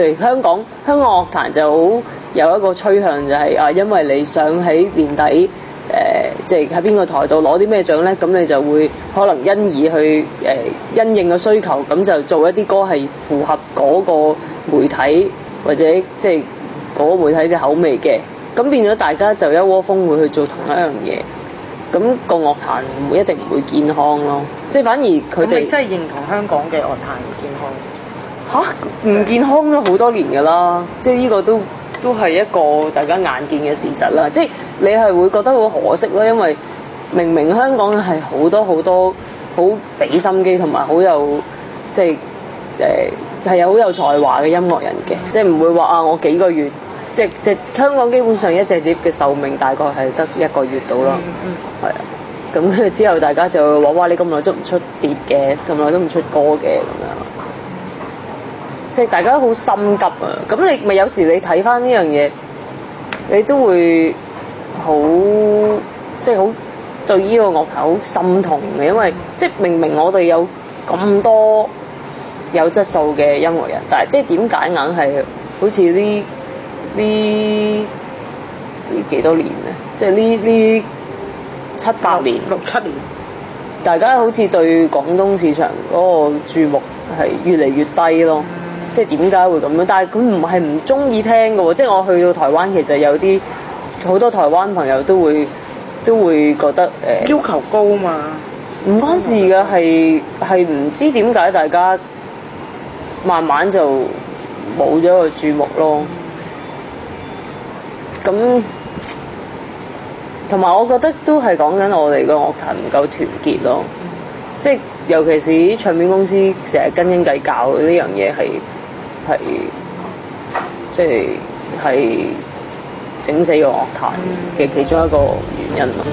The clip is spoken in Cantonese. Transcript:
譬如香港樂壇就好有一個趨向就係因為你想喺年底即係喺邊個台度攞啲咩獎咧，咁你就會可能因而去因應個需求，咁就做一啲歌係符合嗰個媒體或者即係嗰個媒體嘅口味嘅，咁變咗大家就一窩蜂會去做同一樣嘢，咁個樂壇一定唔會健康咯，即係反而佢哋真係認同香港嘅樂壇唔健康唔健康咗好多年㗎啦，即係呢個都係一個大家眼見嘅事實啦。即係你係會覺得好可惜咯，因為明明香港係好多好俾心機同埋好有即係係好有才華嘅音樂人嘅，即係唔會話我幾個月即香港基本上一隻碟嘅壽命大概係得1個月到啦，係啊。咁跟住之後大家就會話哇你咁耐都唔出碟嘅，咁耐都唔出歌嘅咁樣。即係大家好心急啊！咁你咪有時你睇翻呢樣嘢，你都會好即係好對呢個樂壇好心痛嘅，因為即係明明我哋有咁多有質素嘅音樂人，但係即係點解硬係好似呢幾多年咧？即係呢7-8年6-7年，大家好似對廣東市場嗰個注目係越嚟越低咯。即係點解會咁樣？但係佢唔係唔中意聽嘅喎。即係我去到台灣，其實有啲好多台灣朋友都會覺得要求高嘛。唔關事嘅，係唔知點解大家慢慢就冇咗個注目咯。咁同埋我覺得都係講緊我哋個樂壇唔夠團結咯。即係尤其是啲唱片公司成日斤斤計較呢樣嘢係即係整死個樂壇嘅其中一個原因咯。